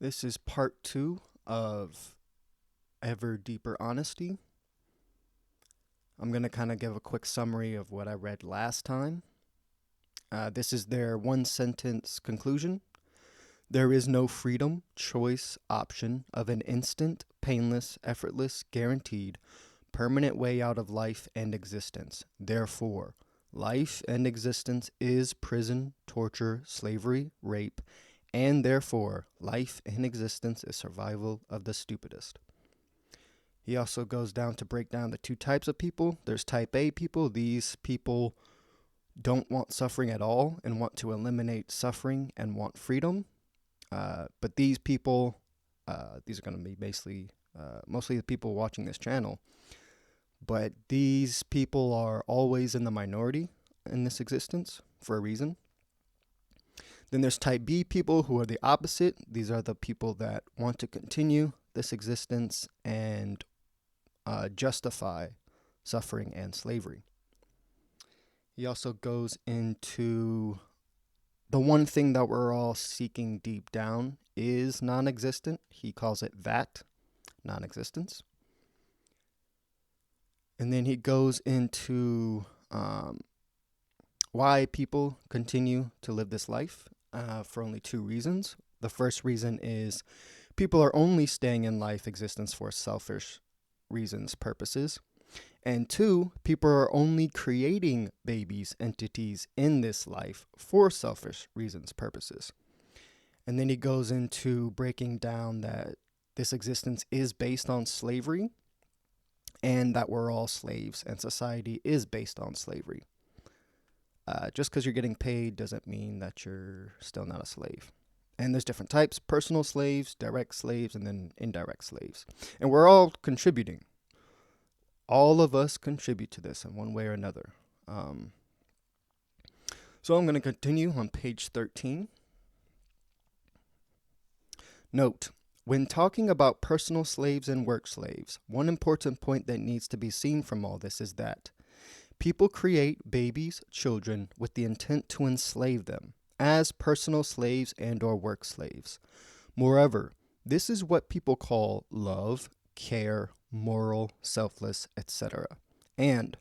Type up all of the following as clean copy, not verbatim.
This is part 2 of Ever Deeper Honesty. I'm going to kind of give a quick summary of what I read last time. This is their one sentence conclusion. There is no freedom, choice, option of an instant, painless, effortless, guaranteed, permanent way out of life and existence. Therefore, life and existence is prison, torture, slavery, rape, and therefore, life and existence is survival of the stupidest. He also goes down to break down the two types of people. There's type A people. These people don't want suffering at all and want to eliminate suffering and want freedom. But these people, these are going to be basically mostly the people watching this channel. But these people are always in the minority in this existence for a reason. Then there's type B people who are the opposite. These are the people that want to continue this existence and justify suffering and slavery. He also goes into the one thing that we're all seeking deep down is non-existent. He calls it that, non-existence. And then he goes into why people continue to live this life for only two reasons. The first reason is people are only staying in life existence for selfish reasons, purposes. And two, people are only creating babies, entities in this life for selfish reasons, purposes. And then he goes into breaking down that this existence is based on slavery and that we're all slaves and society is based on slavery. Just because you're getting paid doesn't mean that you're still not a slave. And there's different types: personal slaves, direct slaves, and then indirect slaves. And we're all contributing. All of us contribute to this in one way or another. So I'm going to continue on page 13. Note, when talking about personal slaves and work slaves, one important point that needs to be seen from all this is that people create babies, children, with the intent to enslave them as personal slaves and or work slaves. Moreover, this is what people call love, care, moral, selfless, etc. And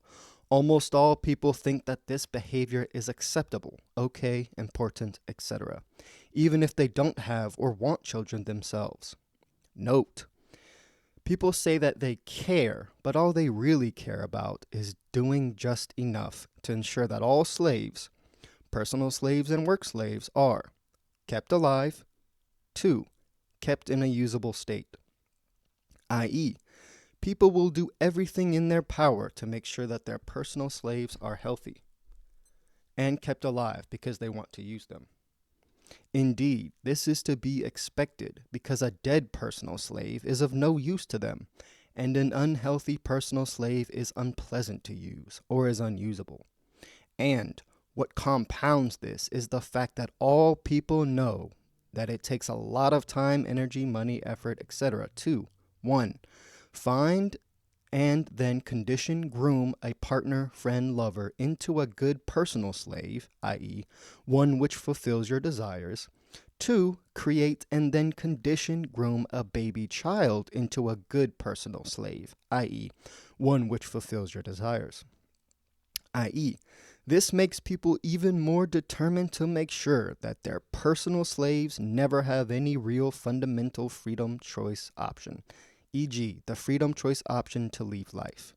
almost all people think that this behavior is acceptable, okay, important, etc., even if they don't have or want children themselves. Note, people say that they care, but all they really care about is doing just enough to ensure that all slaves, personal slaves and work slaves, are kept alive, 2, kept in a usable state, i.e., people will do everything in their power to make sure that their personal slaves are healthy and kept alive because they want to use them. Indeed, this is to be expected because a dead personal slave is of no use to them, and an unhealthy personal slave is unpleasant to use or is unusable. And what compounds this is the fact that all people know that it takes a lot of time, energy, money, effort, etc. to 1. Find and then condition, groom a partner, friend, lover into a good personal slave, i.e., one which fulfills your desires. 2. Create and then condition, groom a baby child into a good personal slave, i.e., one which fulfills your desires. I.e., this makes people even more determined to make sure that their personal slaves never have any real fundamental freedom choice option, e.g., the freedom choice option to leave life.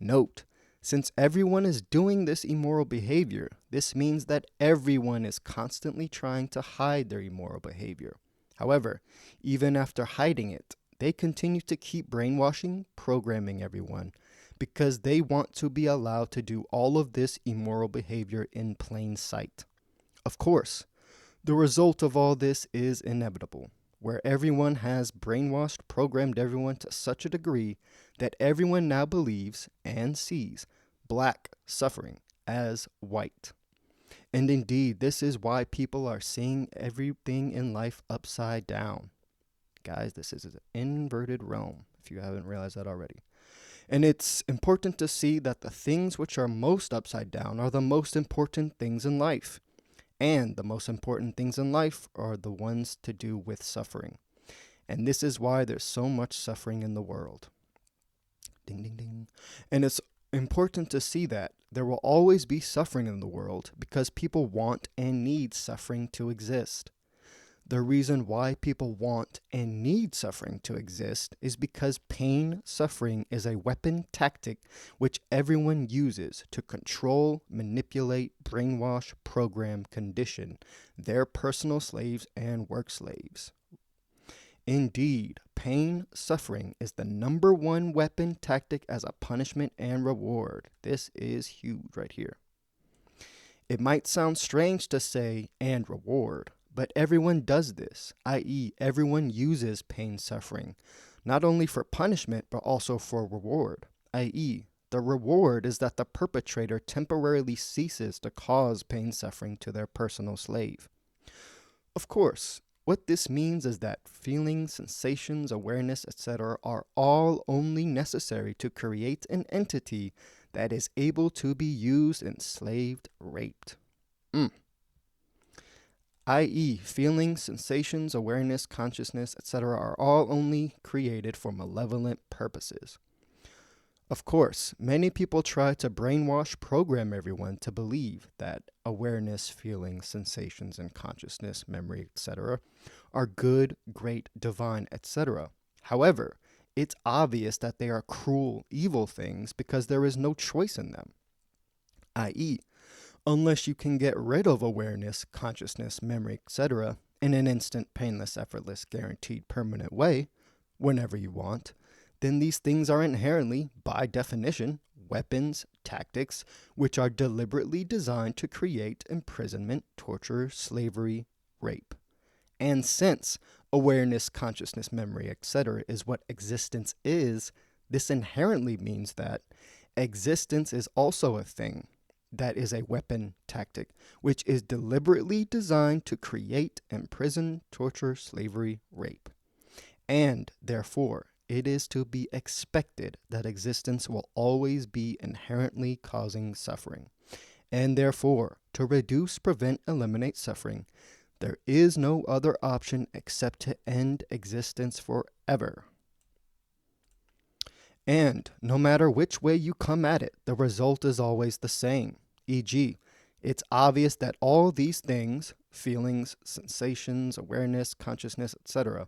Note, since everyone is doing this immoral behavior, this means that everyone is constantly trying to hide their immoral behavior. However, even after hiding it, they continue to keep brainwashing, programming everyone, because they want to be allowed to do all of this immoral behavior in plain sight. Of course, the result of all this is inevitable, where everyone has brainwashed, programmed everyone to such a degree that everyone now believes and sees black suffering as white. And indeed, this is why people are seeing everything in life upside down. Guys, this is an inverted realm, if you haven't realized that already. And it's important to see that the things which are most upside down are the most important things in life. And the most important things in life are the ones to do with suffering. And this is why there's so much suffering in the world. Ding, ding, ding. And it's important to see that there will always be suffering in the world because people want and need suffering to exist. The reason why people want and need suffering to exist is because suffering is a weapon tactic which everyone uses to control, manipulate, brainwash, program, condition their personal slaves and work slaves. Indeed, suffering is the number one weapon tactic as a punishment and reward. This is huge right here. It might sound strange to say and reward, but everyone does this, i.e., everyone uses suffering, not only for punishment, but also for reward, i.e., the reward is that the perpetrator temporarily ceases to cause suffering to their personal slave. Of course, what this means is that feelings, sensations, awareness, etc. are all only necessary to create an entity that is able to be used, enslaved, raped. I.e., feelings, sensations, awareness, consciousness, etc. are all only created for malevolent purposes. Of course, many people try to brainwash, program everyone to believe that awareness, feelings, sensations, and consciousness, memory, etc. are good, great, divine, etc. However, it's obvious that they are cruel, evil things because there is no choice in them. I.e., unless you can get rid of awareness, consciousness, memory, etc. in an instant, painless, effortless, guaranteed, permanent way, whenever you want, then these things are inherently, by definition, weapons, tactics, which are deliberately designed to create imprisonment, torture, slavery, rape. And since awareness, consciousness, memory, etc. is what existence is, this inherently means that existence is also a thing that is a weapon tactic, which is deliberately designed to create, imprison, torture, slavery, rape. And therefore, it is to be expected that existence will always be inherently causing suffering. And therefore, to reduce, prevent, eliminate suffering, there is no other option except to end existence forever. And no matter which way you come at it, the result is always the same. E.g., it's obvious that all these things, feelings, sensations, awareness, consciousness, etc.,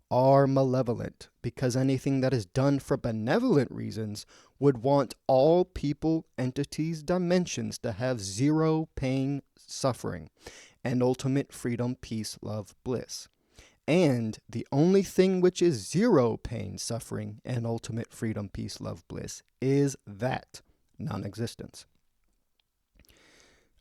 are malevolent because anything that is done for benevolent reasons would want all people, entities, dimensions to have zero pain, suffering, and ultimate freedom, peace, love, bliss. And the only thing which is zero pain, suffering, and ultimate freedom, peace, love, bliss is that non-existence.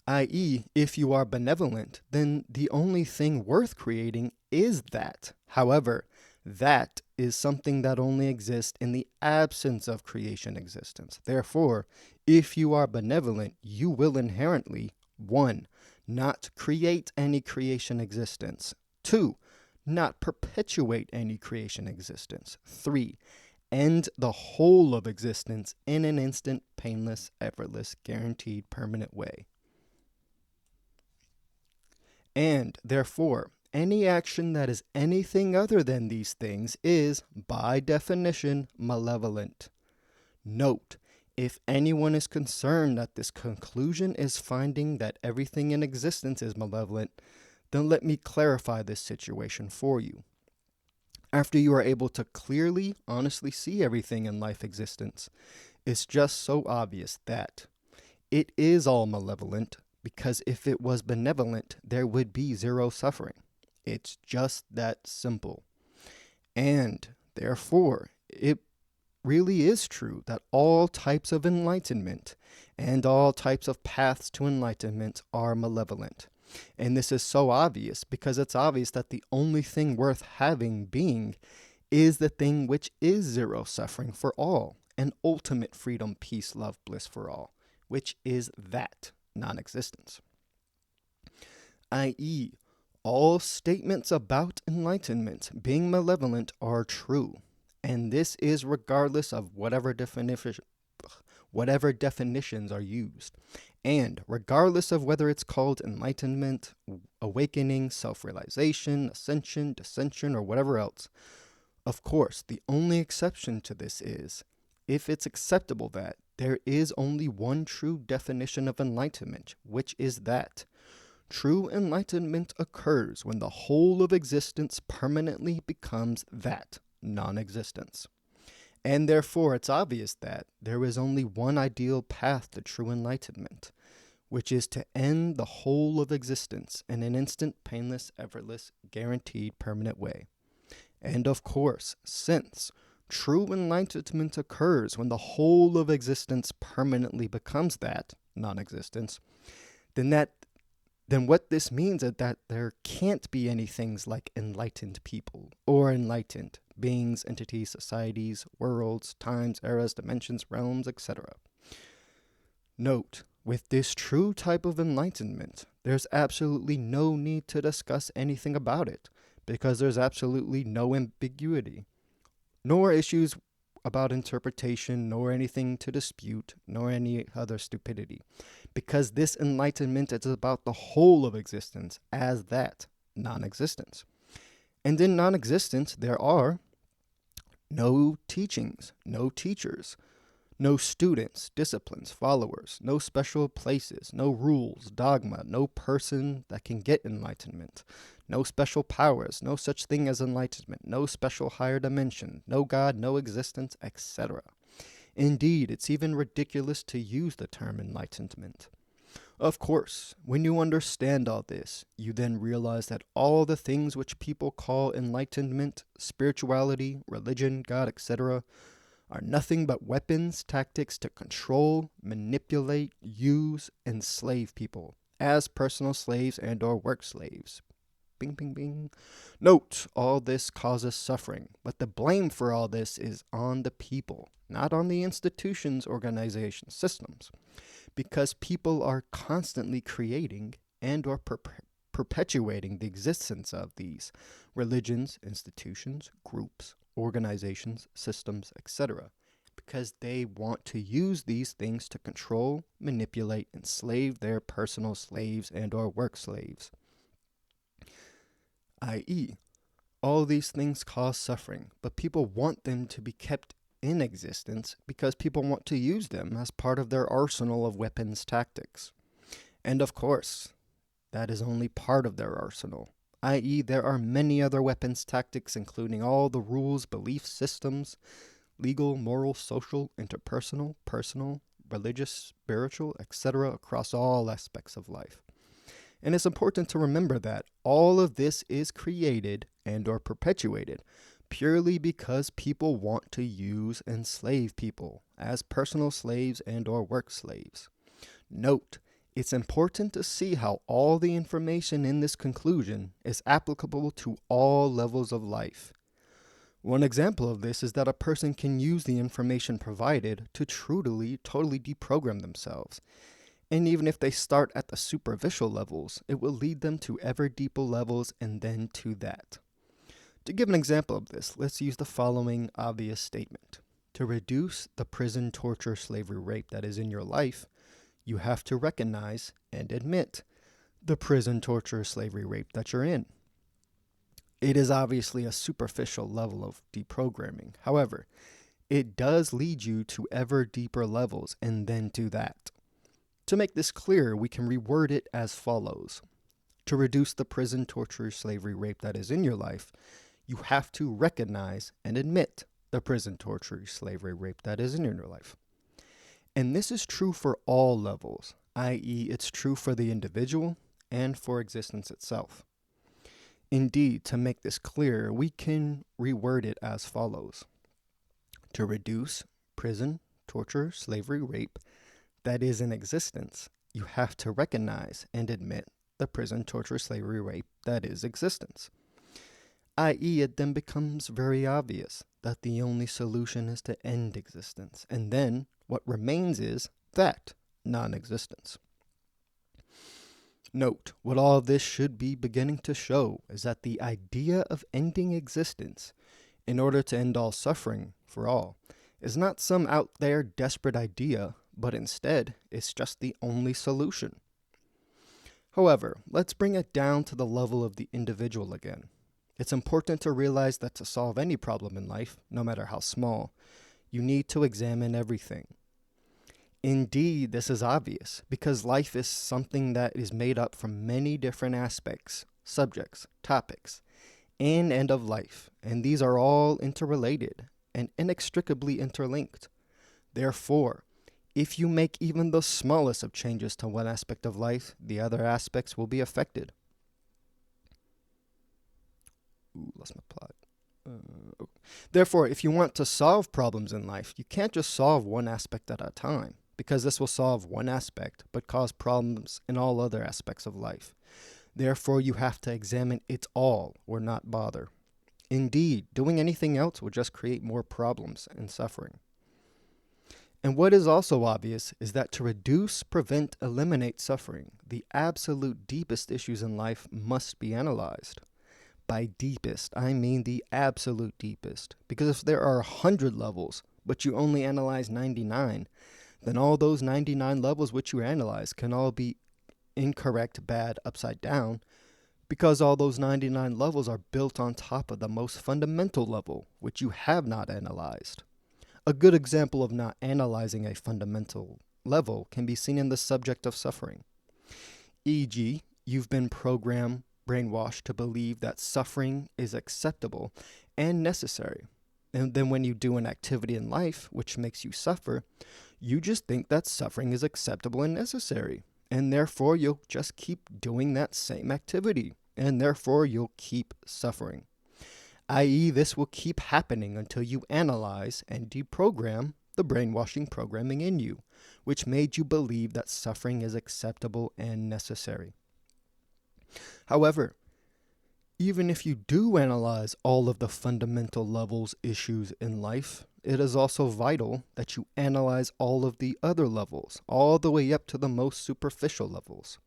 I.e., if you are benevolent, then the only thing worth creating is that. However, that is something that only exists in the absence of creation existence. Therefore, if you are benevolent, you will inherently, 1, not create any creation existence. 2, not perpetuate any creation existence. 3, end the whole of existence in an instant, painless, effortless, guaranteed, permanent way. And therefore, any action that is anything other than these things is, by definition, malevolent. Note, if anyone is concerned that this conclusion is finding that everything in existence is malevolent, then let me clarify this situation for you. After you are able to clearly, honestly see everything in life existence, it's just so obvious that it is all malevolent, because if it was benevolent, there would be zero suffering. It's just that simple. And therefore, it really is true that all types of enlightenment and all types of paths to enlightenment are malevolent. And this is so obvious because it's obvious that the only thing worth being is the thing which is zero suffering for all, and ultimate freedom, peace, love, bliss for all, which is that non-existence. I.e., all statements about enlightenment being malevolent are true, and this is regardless of whatever definitions are used, and regardless of whether it's called enlightenment, awakening, self-realization, ascension, dissension, or whatever else. Of course, the only exception to this is if it's acceptable that there is only one true definition of enlightenment, which is that true enlightenment occurs when the whole of existence permanently becomes that, non-existence. And therefore, it's obvious that there is only one ideal path to true enlightenment, which is to end the whole of existence in an instant, painless, effortless, guaranteed, permanent way. And of course, since true enlightenment occurs when the whole of existence permanently becomes that, non-existence, then what this means is that there can't be any things like enlightened people or enlightened beings, entities, societies, worlds, times, eras, dimensions, realms, etc. Note, with this true type of enlightenment, there's absolutely no need to discuss anything about it, because there's absolutely no ambiguity, nor issues about interpretation, nor anything to dispute, nor any other stupidity, because this enlightenment is about the whole of existence as that, non-existence. And in non-existence, there are no teachings, no teachers, no students, disciplines, followers, no special places, no rules, dogma, no person that can get enlightenment, no special powers, no such thing as enlightenment, no special higher dimension, no God, no existence, etc. Indeed, it's even ridiculous to use the term enlightenment. Of course, when you understand all this, you then realize that all the things which people call enlightenment, spirituality, religion, God, etc., are nothing but weapons, tactics to control, manipulate, use, enslave people as personal slaves and or work slaves. Bing, bing, bing. Note, all this causes suffering, but the blame for all this is on the people, not on the institutions, organizations, systems, because people are constantly creating and or perpetuating the existence of these religions, institutions, groups, organizations, systems, etc., because they want to use these things to control, manipulate, enslave their personal slaves and or work slaves. I.e., all these things cause suffering, but people want them to be kept in existence because people want to use them as part of their arsenal of weapons tactics. And of course, that is only part of their arsenal, i.e., there are many other weapons tactics, including all the rules, belief systems, legal, moral, social, interpersonal, personal, religious, spiritual, etc., across all aspects of life. And it's important to remember that all of this is created and or perpetuated purely because people want to use and enslave people as personal slaves and or work slaves. Note, it's important to see how all the information in this conclusion is applicable to all levels of life. One example of this is that a person can use the information provided to totally deprogram themselves. And even if they start at the superficial levels, it will lead them to ever deeper levels and then to that. To give an example of this, let's use the following obvious statement. To reduce the prison, torture, slavery, rape that is in your life, you have to recognize and admit the prison, torture, slavery, rape that you're in. It is obviously a superficial level of deprogramming. However, it does lead you to ever deeper levels and then to that. To make this clear, we can reword it as follows. To reduce the prison, torture, slavery, rape that is in your life, you have to recognize and admit the prison, torture, slavery, rape that is in your life. And this is true for all levels, i.e., it's true for the individual and for existence itself. Indeed, to make this clear, we can reword it as follows. To reduce prison, torture, slavery, rape that is in existence, you have to recognize and admit the prison, torture, slavery, rape that is existence. I.e., it then becomes very obvious that the only solution is to end existence, and then what remains is that, non-existence. Note, what all this should be beginning to show is that the idea of ending existence, in order to end all suffering for all, is not some out there desperate idea, but instead, it's just the only solution. However, let's bring it down to the level of the individual again. It's important to realize that to solve any problem in life, no matter how small, you need to examine everything. Indeed, this is obvious because life is something that is made up from many different aspects, subjects, topics, in and of life, and these are all interrelated and inextricably interlinked. Therefore, if you make even the smallest of changes to one aspect of life, the other aspects will be affected. Ooh, lost my plot. Therefore, if you want to solve problems in life, you can't just solve one aspect at a time, because this will solve one aspect but cause problems in all other aspects of life. Therefore, you have to examine it all or not bother. Indeed, doing anything else will just create more problems and suffering. And what is also obvious is that to reduce, prevent, eliminate suffering, the absolute deepest issues in life must be analyzed. By deepest, I mean the absolute deepest. Because if there are 100 levels, but you only analyze 99, then all those 99 levels which you analyze can all be incorrect, bad, upside down, because all those 99 levels are built on top of the most fundamental level, which you have not analyzed. A good example of not analyzing a fundamental level can be seen in the subject of suffering. E.g., you've been brainwashed to believe that suffering is acceptable and necessary. And then when you do an activity in life which makes you suffer, you just think that suffering is acceptable and necessary. And therefore, you'll just keep doing that same activity. And therefore, you'll keep suffering. I.e., this will keep happening until you analyze and deprogram the brainwashing programming in you, which made you believe that suffering is acceptable and necessary. However, even if you do analyze all of the fundamental levels issues in life, it is also vital that you analyze all of the other levels, all the way up to the most superficial levels.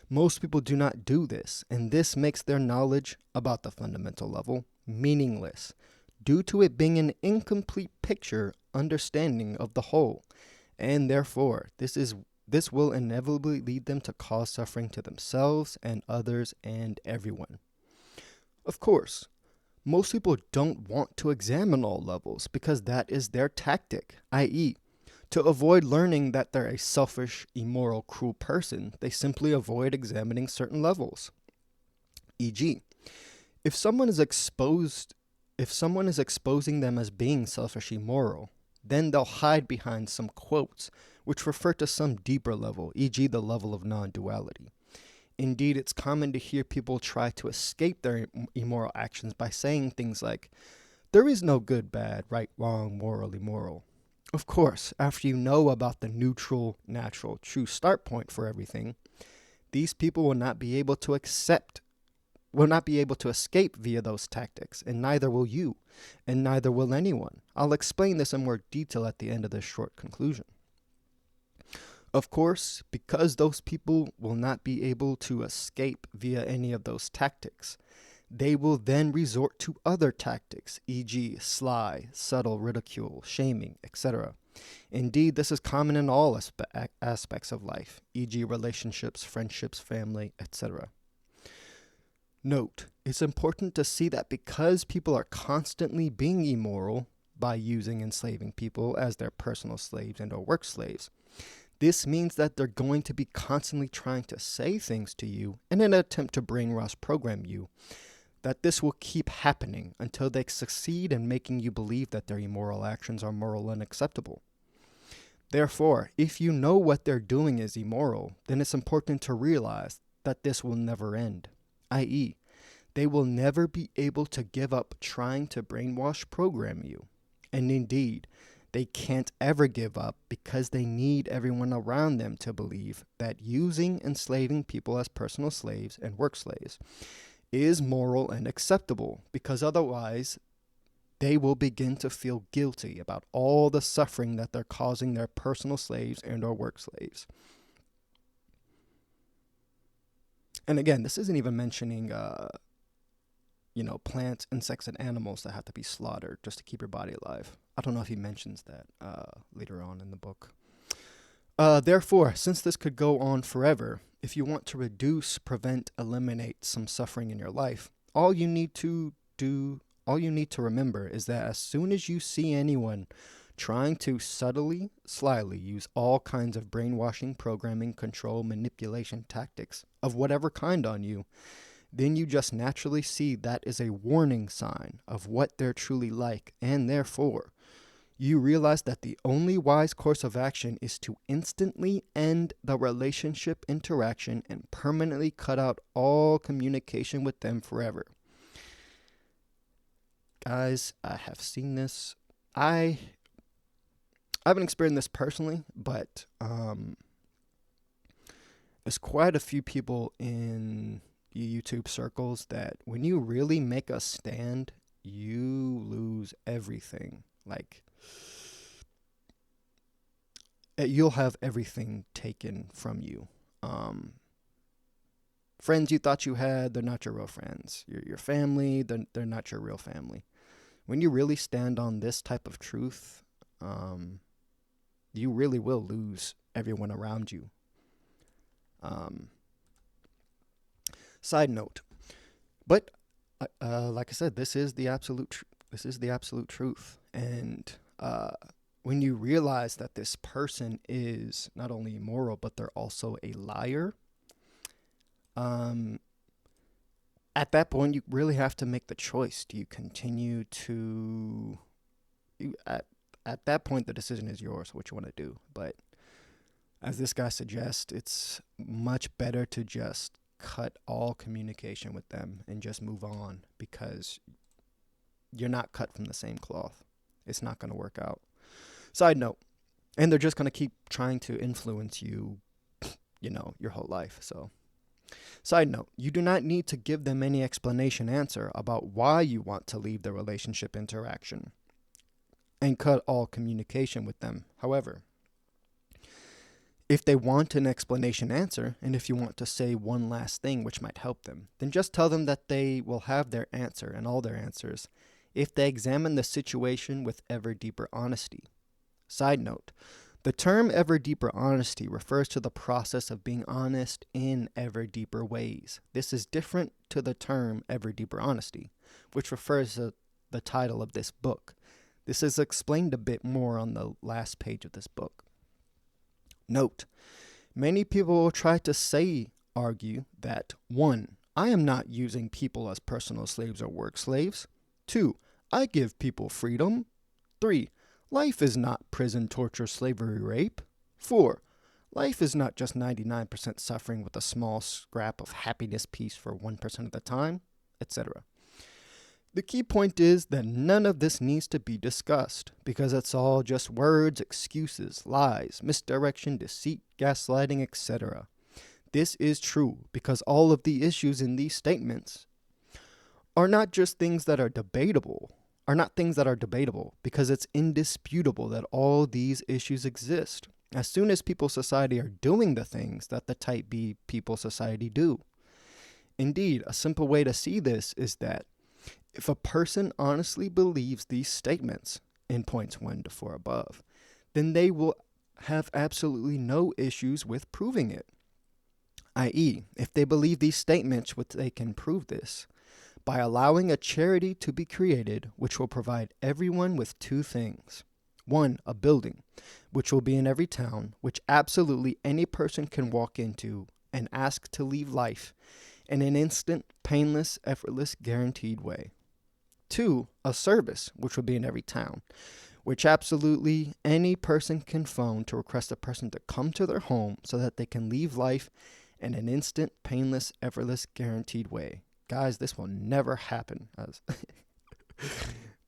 Most people do not do this, and this makes their knowledge about the fundamental level meaningless, due to it being an incomplete picture understanding of the whole, and therefore this will inevitably lead them to cause suffering to themselves and others and everyone. Of course, most people don't want to examine all levels because that is their tactic, i.e., to avoid learning that they're a selfish, immoral, cruel person, they simply avoid examining certain levels. E.g., if someone is exposing them as being selfish, immoral, then they'll hide behind some quotes which refer to some deeper level, e.g., the level of non-duality. Indeed, it's common to hear people try to escape their immoral actions by saying things like, there is no good, bad, right, wrong, moral, immoral. Of course, after you know about the neutral, natural, true start point for everything, these people will not be able to escape via those tactics, and neither will you, and neither will anyone. I'll explain this in more detail at the end of this short conclusion. Of course, because those people will not be able to escape via any of those tactics, they will then resort to other tactics, e.g., sly, subtle ridicule, shaming, etc. Indeed, this is common in all aspects of life, e.g., relationships, friendships, family, etc. Note, it's important to see that because people are constantly being immoral by using enslaving people as their personal slaves and or work slaves, this means that they're going to be constantly trying to say things to you in an attempt to brainwash program you, that this will keep happening until they succeed in making you believe that their immoral actions are moral and acceptable. Therefore, if you know what they're doing is immoral, then it's important to realize that this will never end, i.e., they will never be able to give up trying to brainwash program you. And indeed, they can't ever give up because they need everyone around them to believe that using enslaving people as personal slaves and work slaves is moral and acceptable, because otherwise they will begin to feel guilty about all the suffering that they're causing their personal slaves and or work slaves. And again, this isn't even mentioning plants, insects, and animals that have to be slaughtered just to keep your body alive. I don't know if he mentions that later on in the book. Therefore, since this could go on forever, if you want to reduce, prevent, eliminate some suffering in your life, all you need to remember is that as soon as you see anyone trying to subtly, slyly use all kinds of brainwashing, programming, control, manipulation tactics of whatever kind on you, then you just naturally see that is a warning sign of what they're truly like, and therefore, you realize that the only wise course of action is to instantly end the relationship interaction and permanently cut out all communication with them forever. Guys, I have seen this. I haven't experienced this personally, but there's quite a few people in YouTube circles that when you really make a stand, you lose everything. Like, you'll have everything taken from you. Friends you thought you had, they're not your real friends. Your family, they're not your real family. When you really stand on this type of truth, you really will lose everyone around you. Side note, but like I said, this is the absolute truth. And when you realize that this person is not only immoral, but they're also a liar, at that point, you really have to make the choice. Do you continue to... At that point, the decision is yours, what you want to do. But as this guy suggests, it's much better to just cut all communication with them and just move on, because you're not cut from the same cloth. It's not going to work out. Side note, and they're just going to keep trying to influence you, your whole life. So, side note, you do not need to give them any answer about why you want to leave the relationship interaction and cut all communication with them. However, if they want an explanation answer, and if you want to say one last thing which might help them, then just tell them that they will have their answer and all their answers if they examine the situation with ever deeper honesty. Side note, the term ever deeper honesty refers to the process of being honest in ever deeper ways. This is different to the term ever deeper honesty, which refers to the title of this book. This is explained a bit more on the last page of this book. Note, many people will try to argue that 1. I am not using people as personal slaves or work slaves. 2. I give people freedom. 3. Life is not prison, torture, slavery, rape. 4. Life is not just 99% suffering with a small scrap of happiness, peace for 1% of the time, etc. The key point is that none of this needs to be discussed, because it's all just words, excuses, lies, misdirection, deceit, gaslighting, etc. This is true because all of the issues in these statements are not things that are debatable, because it's indisputable that all these issues exist as soon as people society are doing the things that the type B people society do. Indeed, a simple way to see this is that if a person honestly believes these statements in points 1 to 4 above, then they will have absolutely no issues with proving it. I.e., if they believe these statements, they can prove this by allowing a charity to be created which will provide everyone with 2 things. 1, a building, which will be in every town, which absolutely any person can walk into and ask to leave life in an instant, painless, effortless, guaranteed way. 2, a service, which will be in every town, which absolutely any person can phone to request a person to come to their home so that they can leave life in an instant, painless, effortless, guaranteed way. Guys, this will never happen.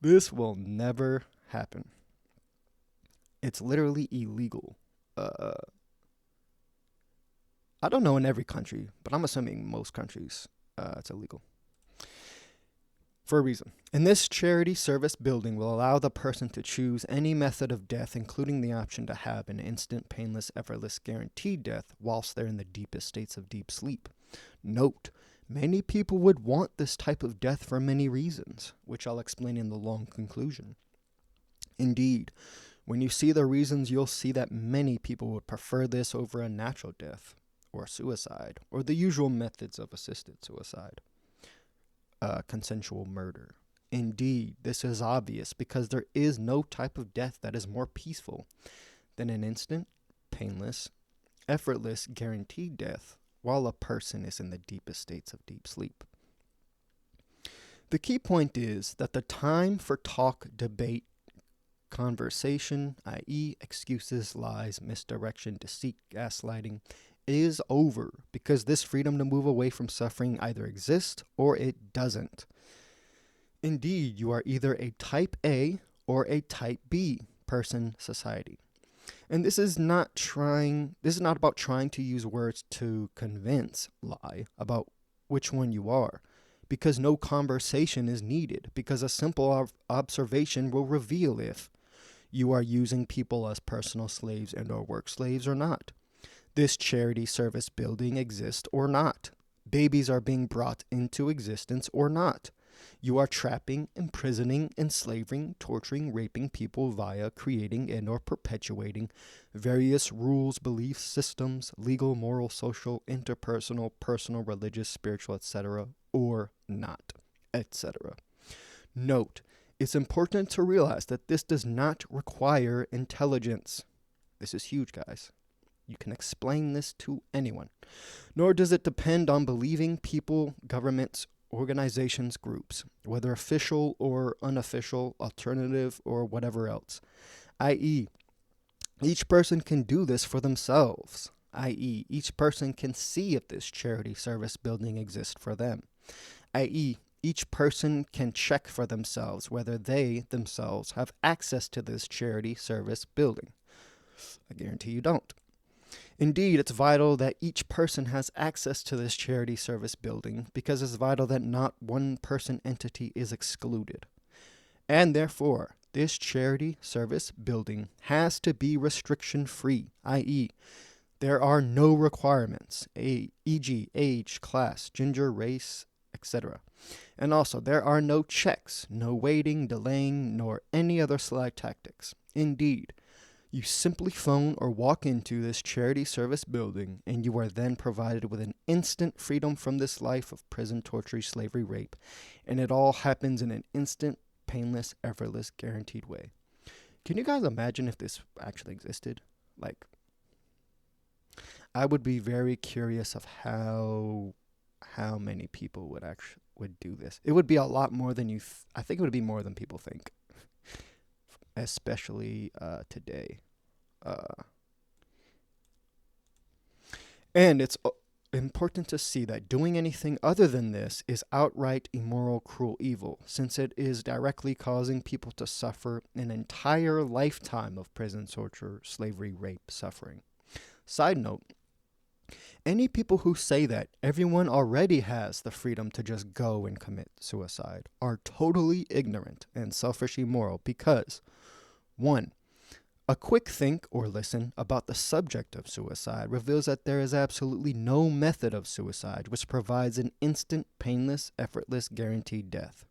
This will never happen. It's literally illegal. I don't know in every country, but I'm assuming most countries it's illegal. For a reason. And this charity service building will allow the person to choose any method of death, including the option to have an instant, painless, effortless, guaranteed death whilst they're in the deepest states of deep sleep. Note, many people would want this type of death for many reasons, which I'll explain in the long conclusion. Indeed, when you see the reasons, you'll see that many people would prefer this over a natural death, or suicide, or the usual methods of assisted suicide. consensual murder. Indeed, this is obvious because there is no type of death that is more peaceful than an instant, painless, effortless, guaranteed death while a person is in the deepest states of deep sleep. The key point is that the time for talk, debate, conversation, i.e., excuses, lies, misdirection, deceit, gaslighting, is over because this freedom to move away from suffering either exists or it doesn't. Indeed, you are either a type A or a type B person society. And this is not about trying to use words to convince, lie about which one you are, because no conversation is needed, because a simple observation will reveal if you are using people as personal slaves and or work slaves or not. This charity service building exists or not. Babies are being brought into existence or not. You are trapping, imprisoning, enslaving, torturing, raping people via creating and or perpetuating various rules, beliefs, systems, legal, moral, social, interpersonal, personal, religious, spiritual, etc., or not, etc. Note, it's important to realize that this does not require intelligence. This is huge, guys. You can explain this to anyone. Nor does it depend on believing people, governments, organizations, groups, whether official or unofficial, alternative, or whatever else. I.e., each person can do this for themselves. I.e., each person can see if this charity service building exists for them. I.e., each person can check for themselves whether they themselves have access to this charity service building. I guarantee you don't. Indeed, it's vital that each person has access to this charity service building because it's vital that not one person entity is excluded. And therefore, this charity service building has to be restriction-free, i.e., there are no requirements, e.g., age, class, gender, race, etc. And also, there are no checks, no waiting, delaying, nor any other slide tactics. Indeed, you simply phone or walk into this charity service building, and you are then provided with an instant freedom from this life of prison, torture, slavery, rape. And it all happens in an instant, painless, effortless, guaranteed way. Can you guys imagine if this actually existed? Like, I would be very curious of how many people would do this. It would be a lot more than I think it would be more than people think. Especially today. And it's important to see that doing anything other than this is outright immoral, cruel evil, since it is directly causing people to suffer an entire lifetime of prison, torture, slavery, rape, suffering. Side note, any people who say that everyone already has the freedom to just go and commit suicide are totally ignorant and selfishly immoral because 1. A quick think or listen about the subject of suicide reveals that there is absolutely no method of suicide which provides an instant, painless, effortless, guaranteed death.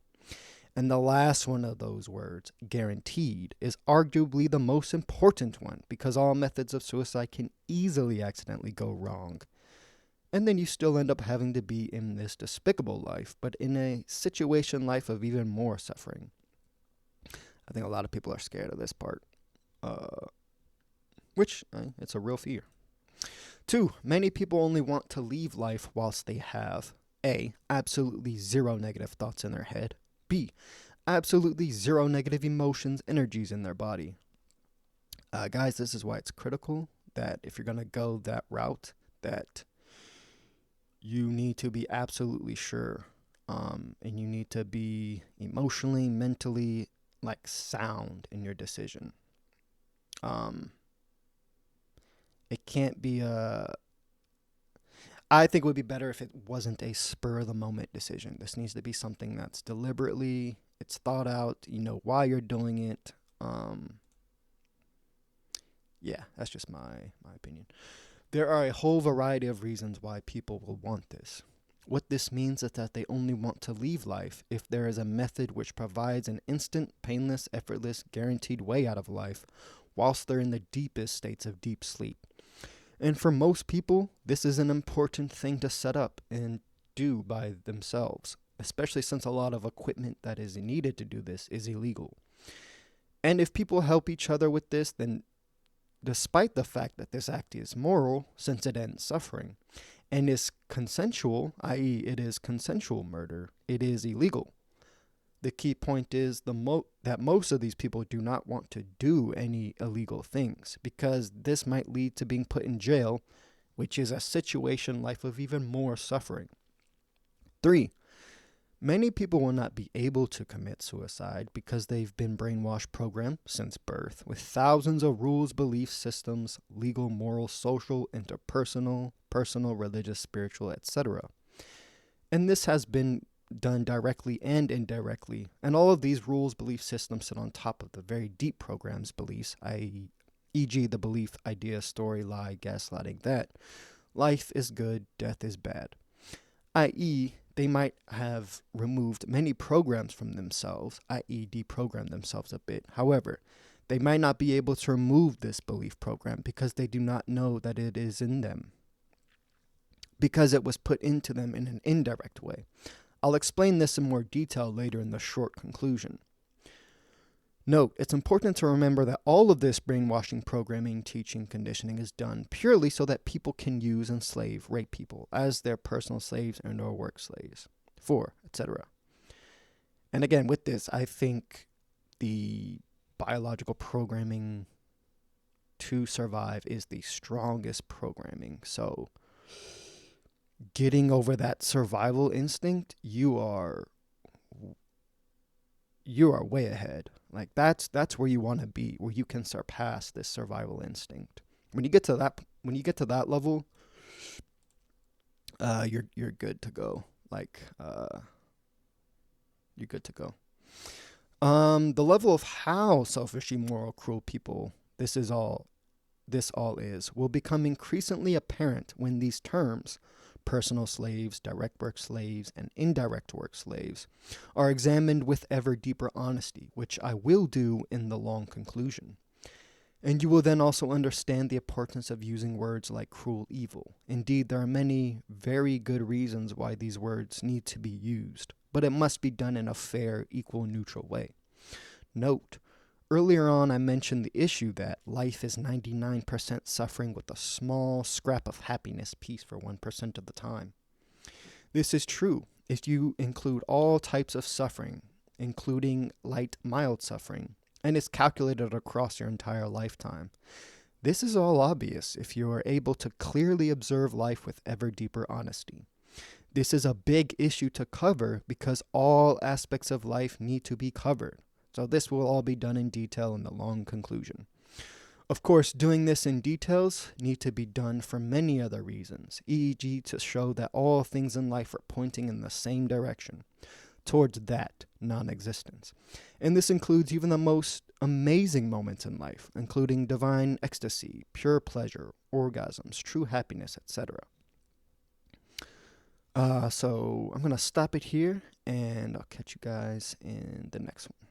And the last one of those words, guaranteed, is arguably the most important one because all methods of suicide can easily accidentally go wrong. And then you still end up having to be in this despicable life, but in a situation life of even more suffering. I think a lot of people are scared of this part, which it's a real fear. 2, many people only want to leave life whilst they have A, absolutely zero negative thoughts in their head, B, absolutely zero negative emotions, energies in their body. Guys, this is why it's critical that if you're going to go that route, that you need to be absolutely sure, and you need to be emotionally, mentally, like sound in your decision. It can't be I think it would be better if it wasn't a spur of the moment decision. This needs to be something that's deliberately, it's thought out, you know why you're doing it. Yeah, that's just my opinion. There are a whole variety of reasons why people will want this. What this means is that they only want to leave life if there is a method which provides an instant, painless, effortless, guaranteed way out of life whilst they're in the deepest states of deep sleep. And for most people, this is an important thing to set up and do by themselves. especially since a lot of equipment that is needed to do this is illegal. And if people help each other with this, then despite the fact that this act is moral, since it ends suffering, and is consensual, i.e., it is consensual murder, it is illegal. The key point is that most of these people do not want to do any illegal things because this might lead to being put in jail, which is a situation life of even more suffering. 3. Many people will not be able to commit suicide because they've been brainwashed programmed since birth with thousands of rules, belief systems, legal, moral, social, interpersonal, personal, religious, spiritual, etc. And this has been done directly and indirectly. And all of these rules, belief systems sit on top of the very deep programs beliefs, e.g. the belief, idea, story, lie, gaslighting, that life is good, death is bad. i.e., they might have removed many programs from themselves, i.e., deprogrammed themselves a bit. However, they might not be able to remove this belief program because they do not know that it is in them, because it was put into them in an indirect way. I'll explain this in more detail later in the short conclusion. Note, it's important to remember that all of this brainwashing, programming, teaching, conditioning is done purely so that people can use, enslave, rape people as their personal slaves and or work slaves, etc. And again, with this, I think the biological programming to survive is the strongest programming. So getting over that survival instinct, you are way ahead. Like that's where you want to be, where you can surpass this survival instinct. When you get to that level, you're good to go. You're good to go. The level of how selfish, immoral, cruel people this all is will become increasingly apparent when these terms, personal slaves, direct work slaves, and indirect work slaves, are examined with ever deeper honesty, which I will do in the long conclusion. And you will then also understand the importance of using words like cruel evil. Indeed, there are many very good reasons why these words need to be used, but it must be done in a fair, equal, neutral way. Note, earlier on I mentioned the issue that life is 99% suffering with a small scrap of happiness, peace for 1% of the time. This is true if you include all types of suffering, including light, mild suffering, and is calculated across your entire lifetime. This is all obvious if you are able to clearly observe life with ever deeper honesty. This is a big issue to cover because all aspects of life need to be covered. So this will all be done in detail in the long conclusion. Of course, doing this in details need to be done for many other reasons, e.g. to show that all things in life are pointing in the same direction, towards that non-existence. And this includes even the most amazing moments in life, including divine ecstasy, pure pleasure, orgasms, true happiness, etc. So I'm going to stop it here, and I'll catch you guys in the next one.